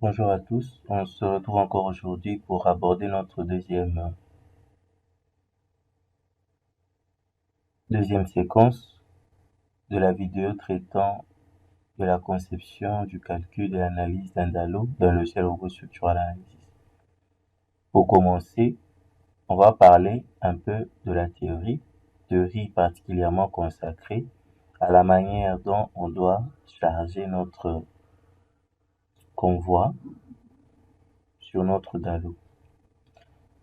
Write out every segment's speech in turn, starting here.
Bonjour à tous, on se retrouve encore aujourd'hui pour aborder notre deuxième séquence de la vidéo traitant de la conception, du calcul et l'analyse d'un DALO dans le logiciel Robot Structural Analysis. Pour commencer, on va parler un peu de la théorie particulièrement consacrée à la manière dont on doit charger notre convoi sur notre DALO.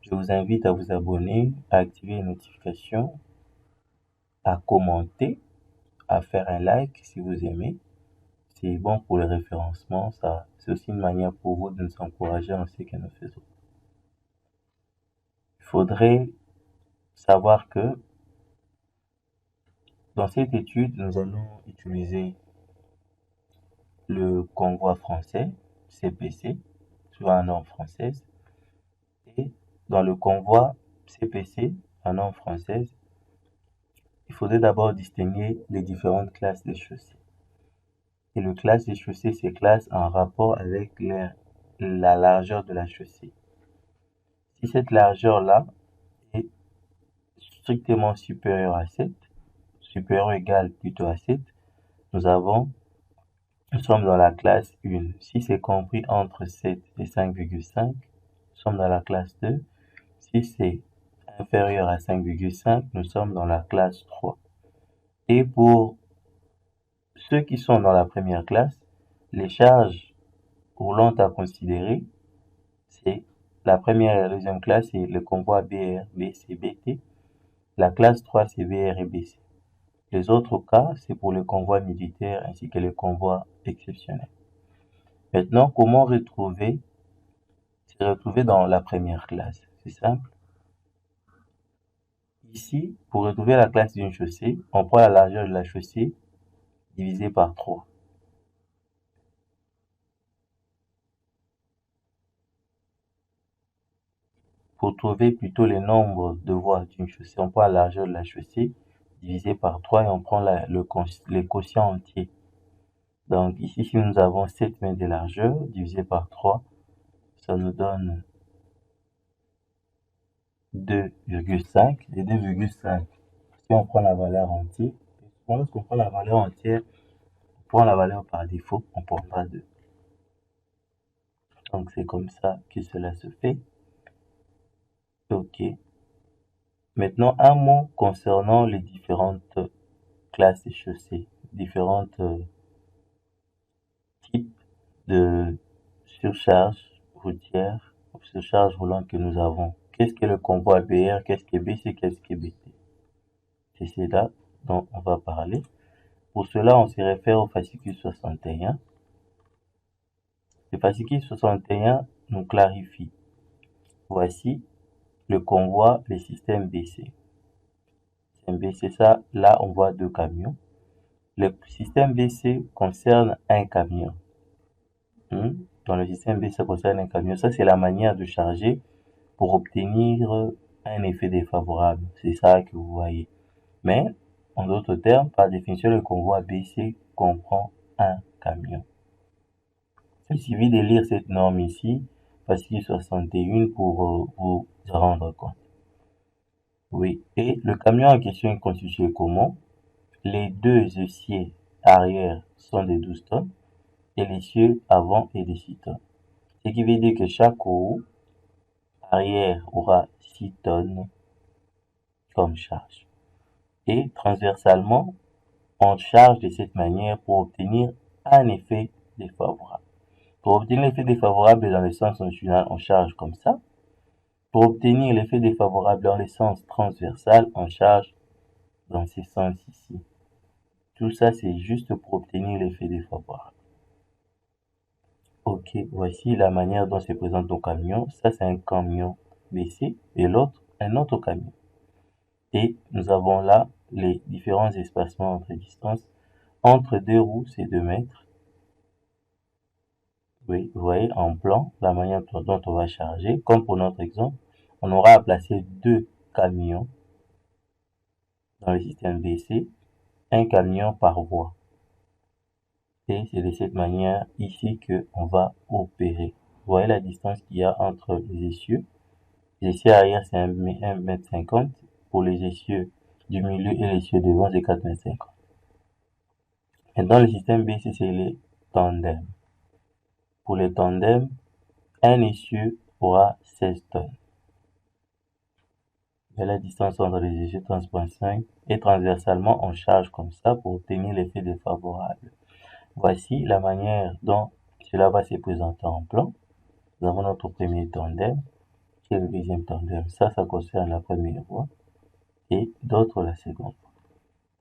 Je vous invite à vous abonner, à activer les notifications, à commenter, à faire un like si vous aimez. C'est bon pour le référencement, ça. C'est aussi une manière pour vous de nous encourager dans ce que nous faisons. Il faudrait savoir que dans cette étude, nous allons utiliser le convoi français, CPC, sur la norme française. Et dans le convoi CPC, la norme française, il faudrait d'abord distinguer les différentes classes des chaussées. Et le classe des chaussées, c'est classe en rapport avec la largeur de la chaussée. Si cette largeur-là est strictement supérieure à 7, supérieure ou égale plutôt à 7, nous sommes dans la classe 1. Si c'est compris entre 7 et 5,5, nous sommes dans la classe 2. Si c'est inférieur à 5,5, nous sommes dans la classe 3. Et pour ceux qui sont dans la première classe, les charges roulantes à considérer, c'est la première et la deuxième classe, c'est le convoi BR, BC, BT. La classe 3, c'est VR et BC. Les autres cas, c'est pour le convoi militaire ainsi que le convoi exceptionnel. Maintenant, comment retrouver, se retrouver dans la première classe? C'est simple. Ici, pour retrouver la classe d'une chaussée, on prend la largeur de la chaussée divisé par 3. Pour trouver plutôt le nombre de voies d'une chaussée, on prend la largeur de la chaussée divisé par 3 et on prend les quotients entiers. Donc ici, si nous avons 7 mètres de largeur divisé par 3, ça nous donne 2,5 et 2,5. Si on prend la valeur entière, lorsqu'on prend la valeur entière, on prend la valeur par défaut, on prendra 2. Donc c'est comme ça que cela se fait. Ok. Maintenant, un mot concernant les différentes classes et chaussées, différents types de surcharge routière, surcharge roulante que nous avons. Qu'est-ce que le convoi BR, qu'est-ce que BC, qu'est-ce que BT? C'est cela dont on va parler. Pour cela, on se réfère au fascicule 61. Le fascicule 61 nous clarifie. Voici le convoi, le système BC. Système BC, ça, là, on voit 2 camions. Le système BC concerne un camion. Dans le système BC, ça concerne un camion. Ça, c'est la manière de charger pour obtenir un effet défavorable. C'est ça que vous voyez. Mais, en d'autres termes, par définition, le convoi BC comprend un camion. Il suffit de lire cette norme ici, fascicule 61, pour vous rendre compte. Oui, et le camion en question est constitué comment? Les deux essieux arrière sont de 12 tonnes et l'essieu avant est de 6 tonnes. Ce qui veut dire que chaque roue arrière aura 6 tonnes comme charge. Et transversalement, on charge de cette manière pour obtenir un effet défavorable. Pour obtenir l'effet défavorable dans le sens longitudinal, on charge comme ça. Pour obtenir l'effet défavorable dans le sens transversal, on charge dans ce sens ici. Tout ça, c'est juste pour obtenir l'effet défavorable. Ok, voici la manière dont se présente nos camions. Ça, c'est un camion BC et l'autre, un autre camion. Et nous avons là les différents espacements entre distances. Entre deux roues, c'est 2 mètres. Oui, vous voyez en plan la manière dont on va charger. Comme pour notre exemple, on aura à placer 2 camions dans le système BC, un camion par voie. Et c'est de cette manière ici qu'on va opérer. Vous voyez la distance qu'il y a entre les essieux. Les essieux arrière, c'est 1,50 m. Pour les essieux du milieu et les essieux devant, c'est 4,50 m. Et dans le système B, c'est les tandems. Pour les tandems, un essieu aura 16 tonnes. Et la distance entre les essieux 13,5 et transversalement, on charge comme ça pour obtenir l'effet défavorable. Voici la manière dont cela va se présenter en plan. Nous avons notre premier tandem, qui est le deuxième tandem. Ça concerne la première voie et d'autres la seconde voie.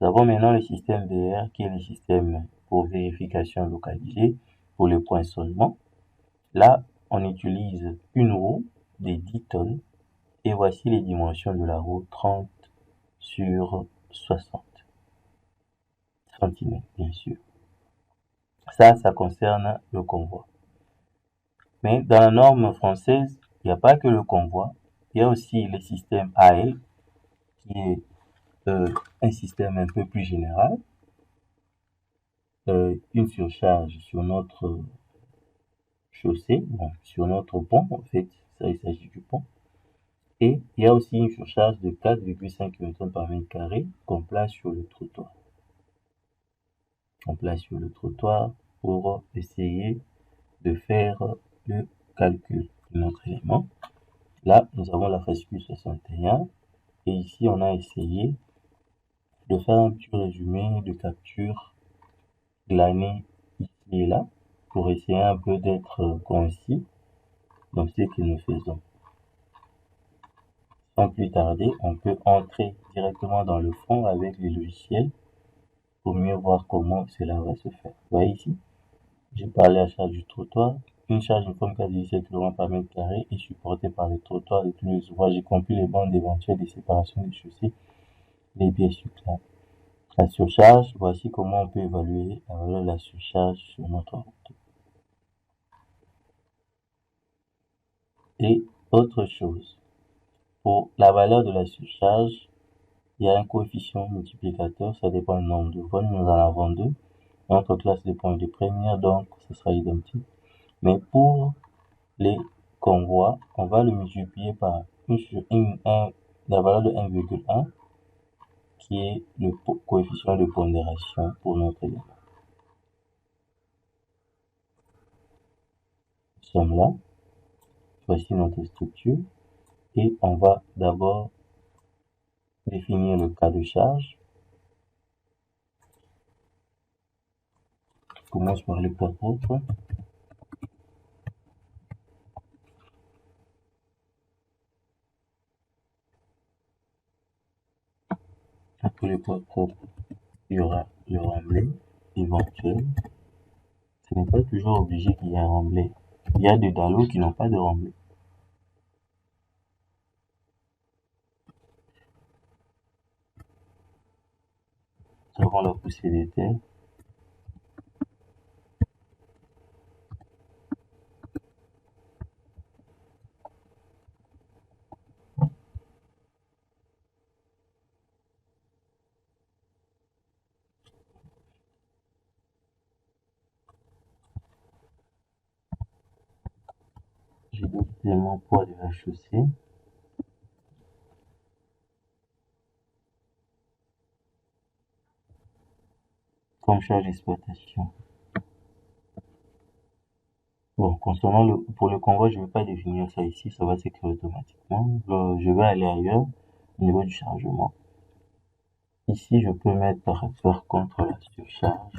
Nous avons maintenant le système VR, qui est le système pour vérification localisée pour le poinçonnement. Là, on utilise une roue de 10 tonnes et voici les dimensions de la roue, 30 sur 60 cm, bien sûr. Ça concerne le convoi. Mais dans la norme française, il n'y a pas que le convoi, il y a aussi le système AL, qui est un système un peu plus général, une surcharge sur notre chaussée, bon, sur notre pont, en fait, ça il s'agit du pont. Et il y a aussi une surcharge de 4,5 kN par mètre carré qu'on place sur le trottoir. On place sur le trottoir pour essayer de faire le calcul de notre élément. Là, nous avons la fascicule 61 et ici, on a essayé de faire un petit résumé de capture glané ici et là pour essayer un peu d'être concis dans ce que nous faisons. Sans plus tarder, on peut entrer directement dans le fond avec les logiciels pour mieux voir comment cela va se faire. Vous voyez ici, j'ai parlé à charge du trottoir. Une charge uniforme 4,7 kg par mètre carré est supportée par le trottoir de tous les ouvrages, y compris les bandes éventuelles de séparation des chaussées, les biais cyclables. La surcharge, voici comment on peut évaluer la valeur de la surcharge sur notre route. Et autre chose, pour la valeur de la surcharge, il y a un coefficient multiplicateur, ça dépend du nombre de voies, nous en avons deux. Notre classe de points de première, donc ce sera identique. Mais pour les convois, on va le multiplier par la valeur de 1,1 qui est le coefficient de pondération pour notre élément. Nous sommes là, voici notre structure et on va d'abord définir le cas de charge. Je commence par le poids propre. Après le poids propre, il y aura le remblai éventuel. Ce n'est pas toujours obligé qu'il y ait un remblai. Il y a des dallots qui n'ont pas de remblai. Nous avons la poussée des terres. J'ai d'autres éléments poids de la chaussée. Comme charge d'exploitation. Bon, concernant pour le convoi, je ne vais pas définir ça ici, ça va s'écrire automatiquement. Je vais aller ailleurs, au niveau du chargement. Ici, je peux mettre par contre la surcharge.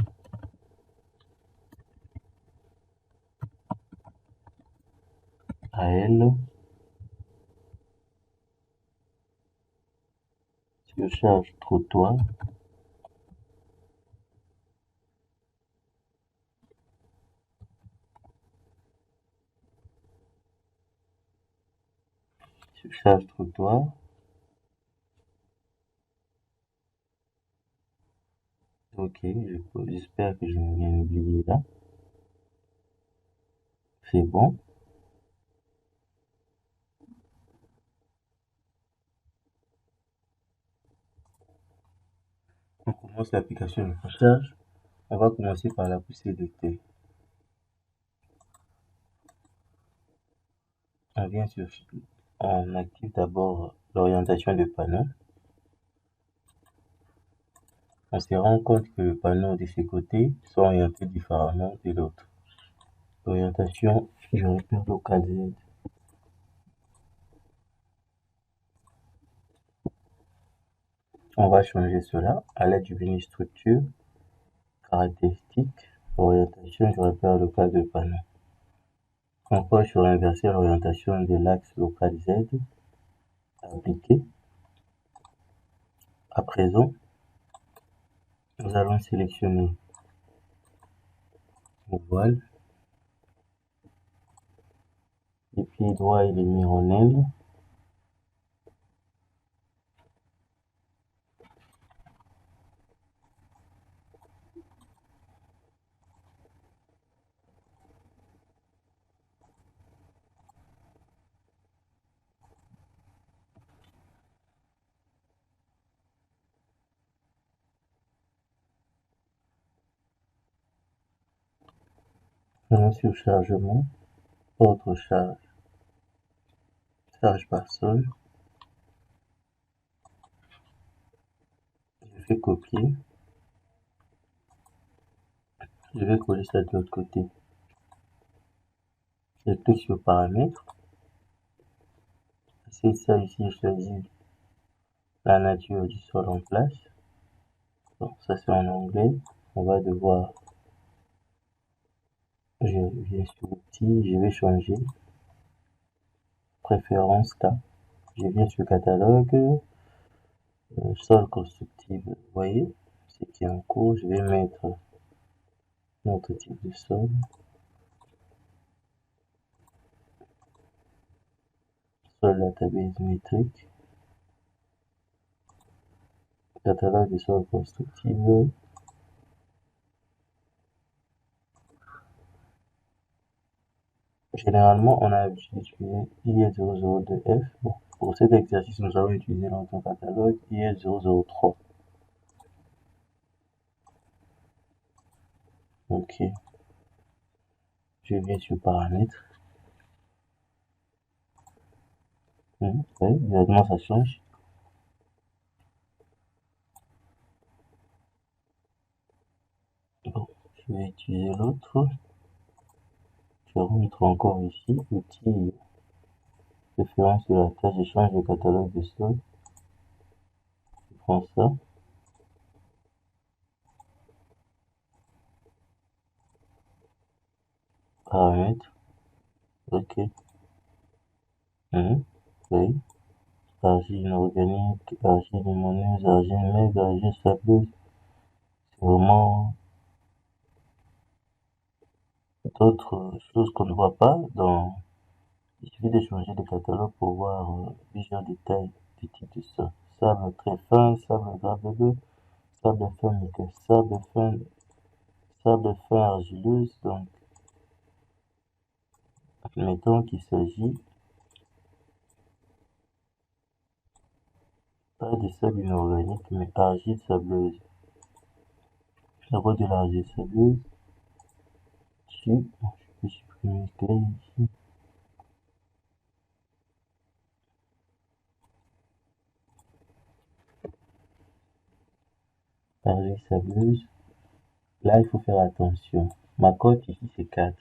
AL. Surcharge trottoir. Surcharge trottoir. Ok, j'espère que je n'ai rien oublié là. C'est bon. On commence l'application de surcharge. On va commencer par la poussée de thé. On vient sur, on active d'abord l'orientation du panneau. On se rend compte que le panneau de ses côtés sont orientés différemment de l'autre. L'orientation du repère local Z. On va changer cela à l'aide du menu structure, caractéristiques, orientation du repère local de panneau. On coche sur inverser l'orientation de l'axe local Z. Appliquer. À présent, nous allons sélectionner le voile. Le pied droit il est mis en L. Allons sur chargement, autre charge, charge par sol. Je fais copier. Je vais coller ça de l'autre côté. Je clique sur paramètres. C'est ça ici, je choisis la nature du sol en place. Bon, ça c'est en anglais. On va devoir, je viens sur outils, je vais changer. Préférence là. Je viens sur catalogue, sol constructible. Vous voyez ce qui est en cours. Je vais mettre notre type de sol. Sol database métrique. Catalogue des sols constructibles. Généralement, on a utilisé IS002F. Bon, pour cet exercice, nous allons utiliser notre catalogue IS003. Ok. Je viens sur paramètres. Oui, directement ça change. Bon, je vais utiliser l'autre. Je rentre encore ici, outil, référence de la tâche, je change le catalogue de sol. Je prends ça. Paramètres. Ok. Oui. Argile organique, argile limoneuse, argile maigre, argile sableuse. C'est vraiment d'autres choses qu'on ne voit pas dans. Il suffit de changer de catalogue pour voir plusieurs détails du type de sol. Sable très fin, sable graveleux, sable fin mica, sable fin argileuse. Donc, admettons qu'il s'agit pas de sable inorganique, mais argile sableuse. La voie de l'argile sableuse. Dessus, je peux supprimer le clé ici. Argile sableuse. Là, il faut faire attention. Ma cote ici, c'est 4.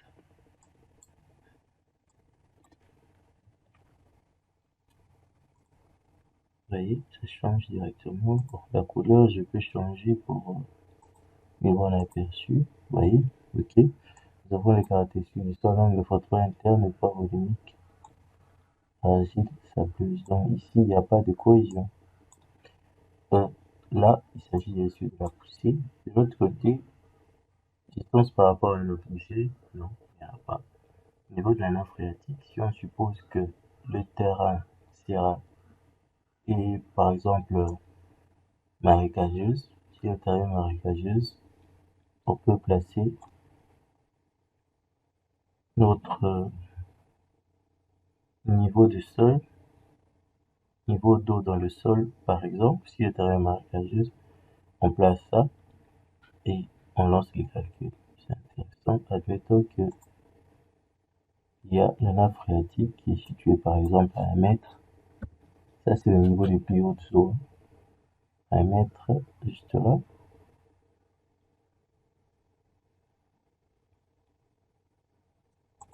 Vous voyez, ça change directement. Bon, la couleur, je peux changer pour une bonne aperçu. Vous voyez, ok. Nous avons les caractéristiques du sol, l'angle frottement interne n'est pas volumique. Argile sableuse. Donc ici, il n'y a pas de cohésion. Là, il s'agit bien sûr de la poussée. De l'autre côté, distance par rapport à un autre objet, non, il n'y en a pas. Au niveau de la nappe phréatique, si on suppose que le terrain sera est par exemple marécageuse, si le terrain est marécageuse, on peut placer notre niveau de sol, niveau d'eau dans le sol, par exemple, si le terrain est marécageuse, on place ça et on lance les calculs. C'est intéressant. Admettons qu'il y a la nappe phréatique qui est située par exemple à 1 mètre. Ça, c'est le niveau des plus hautes zones. 1 mètre, juste là.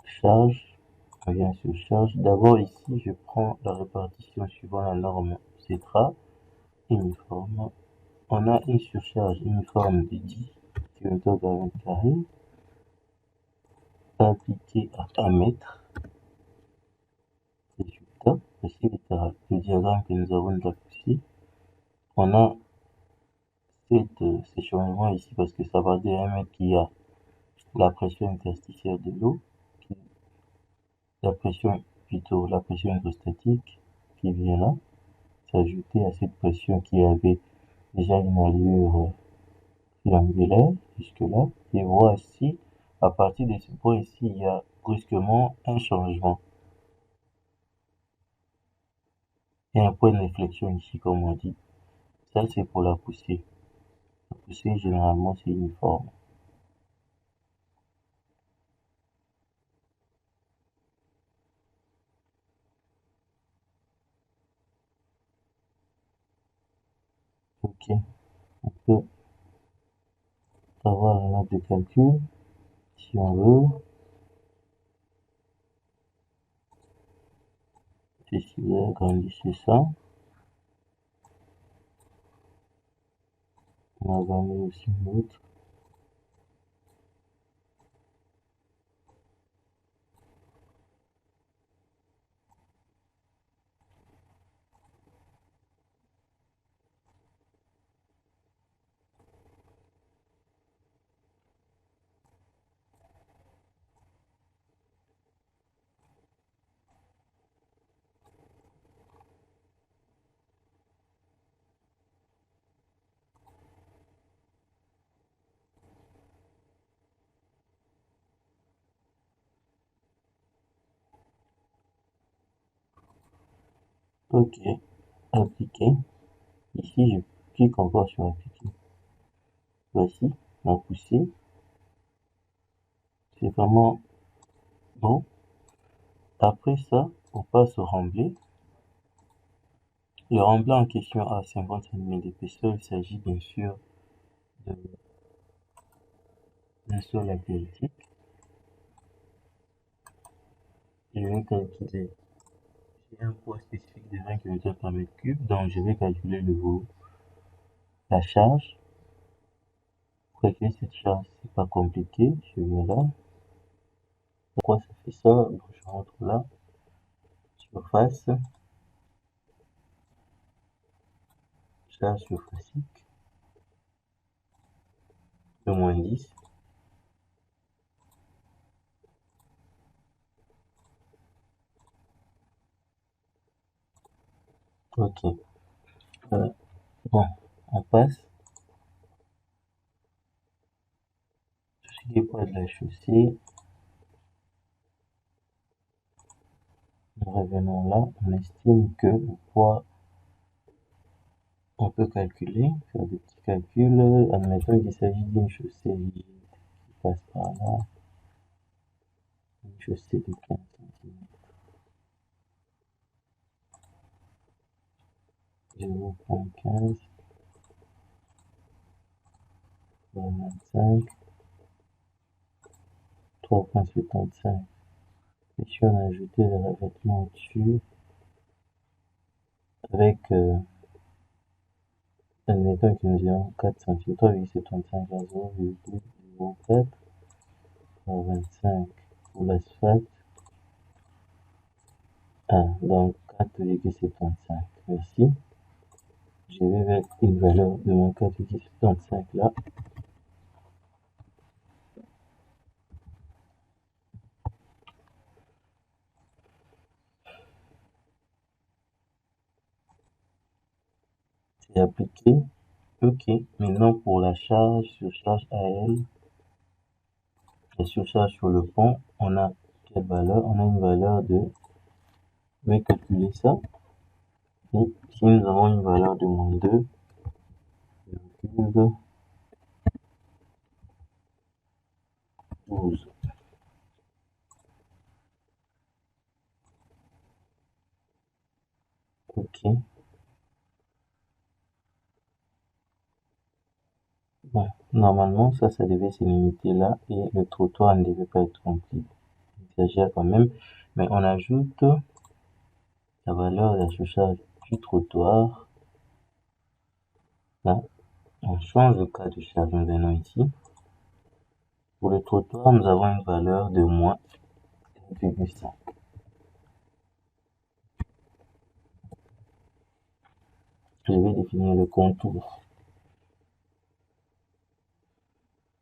Charge, on vient sur charge. D'abord ici, je prends la répartition suivant la norme CETRA uniforme. On a une surcharge uniforme de 10 km², appliquée à 1 mètre. Résultat, voici le diagramme que nous avons déjà poussé. On a ces changements ici parce que ça va de 1 mètre qu'il y a la pression interstitielle de l'eau, la pression hydrostatique qui vient là, s'ajouter à cette pression qui avait déjà une allure triangulaire jusque-là. Et voici, à partir de ce point ici, il y a brusquement un changement. Il y a un point d'inflexion ici, comme on dit. Ça, c'est pour la poussée. La poussée, généralement, c'est uniforme. Ok, on peut avoir la note de calcul, si on veut. Ici, vous agrandissez ça. On agrandit aussi l'autre. Ok, appliquer. Ici, je clique encore sur appliquer. Voici la poussée. C'est vraiment bon. Après ça, on passe au remblai. Le remblai en question a 50 cm d'épaisseur. Il s'agit bien sûr d'un sol apéritique. Je vais calculer. J'ai un poids spécifique de 20 kg/m3, donc je vais calculer le volume. La charge. Pour calculer cette charge, c'est pas compliqué. Je viens là. Pourquoi ça fait ça? Donc, je rentre là. Surface. Charge surfacique. De moins 10. Ok. Bon, on passe. Tout ce qui est poids de la chaussée. Nous revenons là. On estime que le poids, on peut calculer, faire des petits calculs. Admettons qu'il s'agit d'une chaussée rigide qui passe par là. Une chaussée de 15 cm. 0,15 fois 25, 3,75. Et si on a ajouté le revêtement au-dessus, avec, admettons que nous ayons 4 cm, 3,75 à 0,04 fois 25 pour l'asphalte. Donc 4,75. Merci. Je vais mettre une valeur de mon 4,75 là. C'est appliqué. Ok. Maintenant pour la charge, surcharge AL, la surcharge sur le pont, on a quelle valeur? On a une valeur de, je vais calculer ça. Et si nous avons une valeur de moins 2, 12. Ok. Bon, normalement, ça devait se limiter là et le trottoir ne devait pas être rempli. On exagère quand même, mais on ajoute la valeur d'affichage du trottoir. Là, on change le cas de charge. Nous venons ici. Pour le trottoir, nous avons une valeur de moins 1,5. Je vais définir le contour.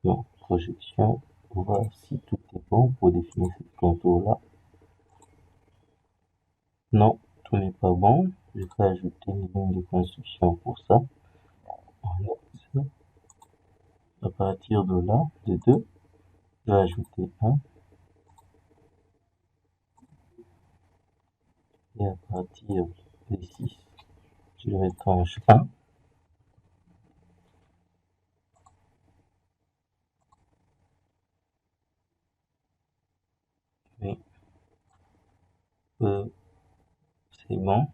Bon, projection, on va voir si tout est bon pour définir ce contour-là. Non, tout n'est pas bon. Je vais ajouter une ligne de construction pour ça. Voilà, ça. À partir de là, de 2, je vais ajouter 1. Et à partir de 6, je retranche 1. Oui, c'est bon.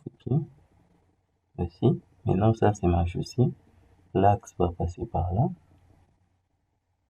Ok, merci. Maintenant, ça c'est ma chaussée. L'axe va passer par là.